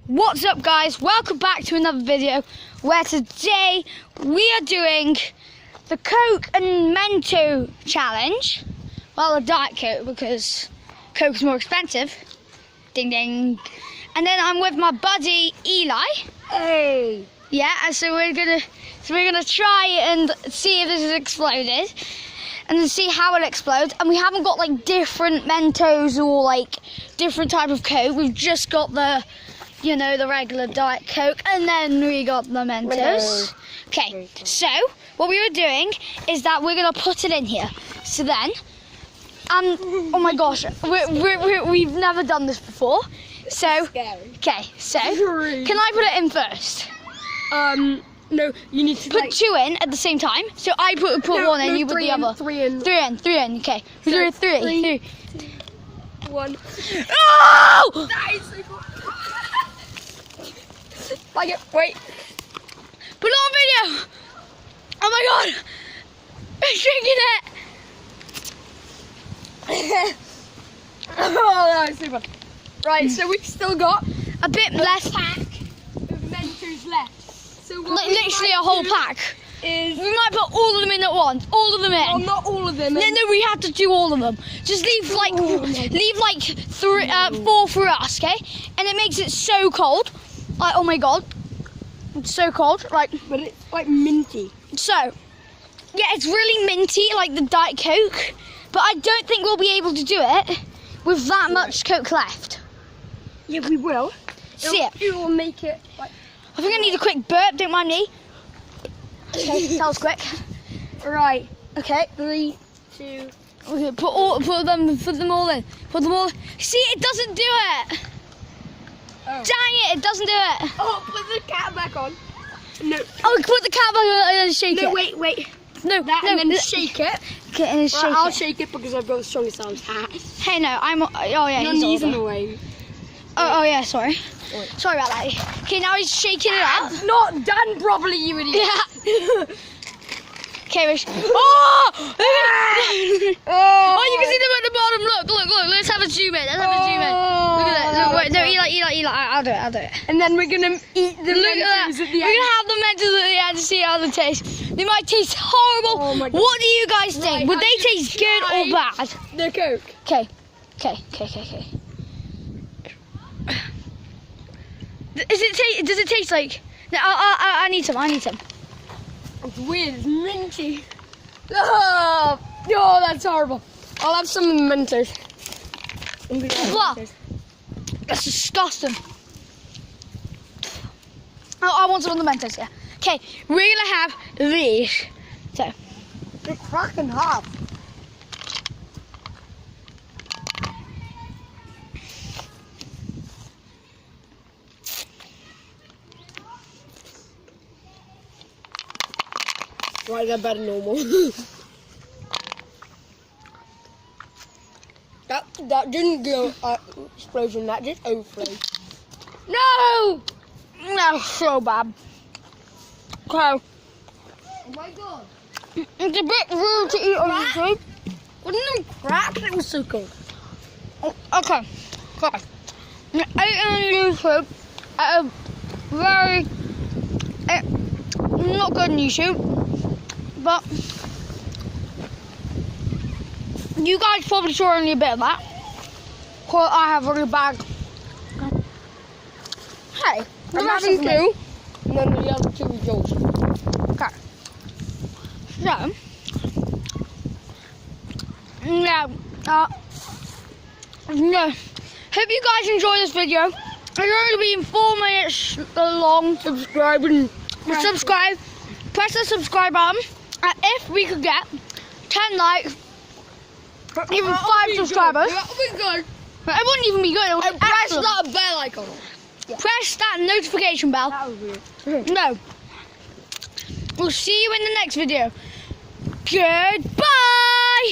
What's up, guys? Welcome back to another video where today we are doing the Coke and Mento challenge. Well, a Diet Coke because Coke's more expensive. Ding ding. And then I'm with my buddy Eli. Hey. Yeah, and so we're gonna try and see if this has exploded, and then see how it explodes. And we haven't got like different Mentos or like different type of Coke. We've just got the, you know, the regular Diet Coke, and then we got the Mentos. Okay, so what we were doing is that we're gonna put it in here. So then, oh my gosh, we've never done this before. So, okay, so can I put it in first? No, you need to put two in at the same time. So I put one in, you put the other. Three in. Three in. Okay. So Three. 2, 1. Oh! That is so cool. Like it. Wait. Put it on video. Oh my god! It's drinking it. Oh, that was super. Right, so we've still got A bit less. pack of Mentos left. So what Like literally a whole pack. is We might put all of them in at once. All of them in. well, not all of them. No, we have to do all of them. Just leave like three, 4 for us, okay? And it makes it so cold. Like, oh my god, it's so cold. Like, But it's like minty. so yeah, it's really minty, like the Diet Coke. But I don't think we'll be able to do it with that much Coke left. Yeah, we will. See it? It will make it like. I think I need a quick burp. Don't mind me. Okay, that was quick. Right. Okay. 3, 2. Okay, put them all in. Put them all. See, it doesn't do it. Oh. Dang it doesn't do it. Oh, put the cat back on. No. Oh, put the cat back on and shake No, it. wait. No, That no. and then shake it. Okay, and then shake Right, I'll it. shake it because I've got the strongest arms. Hey, no, I'm. Oh yeah, Your he's knees in older. the way. Oh yeah, sorry. Wait. Sorry about that. Okay, now he's shaking it up. It's not done properly, you idiot. Yeah. Okay, Rich. Oh! Oh, you can see them at the bottom. Look. Let's have a zoom in. Look at that. Look, wait, no, Eli. I'll do it. And then we're gonna eat the Look at that. Mentos at We're the end. gonna have the Mentos at the end to see how they taste. They might taste horrible. Oh my God. What do you guys think? Right, Would I they can taste good or try. bad? The Coke. Okay. Does it taste like? No, I need some. It's weird. It's minty. Oh, that's horrible. I'll have some of the Mentos. I'm gonna have Blah. Mentos. That's disgusting. Oh, I want some of the Mentos, yeah. Okay, we're gonna have these. So, It's crack in half. Right, they're better normal. that didn't go explosion. That just overflowed. no, so bad. Okay, Oh my god! it's a bit rude to eat on the soup. Wasn't it crack? It was so cool. Okay. I ate on the soup at a very not good YouTube, but you guys probably saw only a bit of that. Cause I have really bad. Hey, I'm the rest having of me. 2, and then the other 2 is yours. Okay. So, yeah. Hope you guys enjoy this video. It's only been 4 minutes long. Subscribe and Subscribe. Press the subscribe button. And if we could get 10 likes, even 5 subscribers, That would be good. it wouldn't even be good. It would And be press excellent. that bell icon. Press that notification bell. That was weird. No. We'll see you in the next video. Goodbye.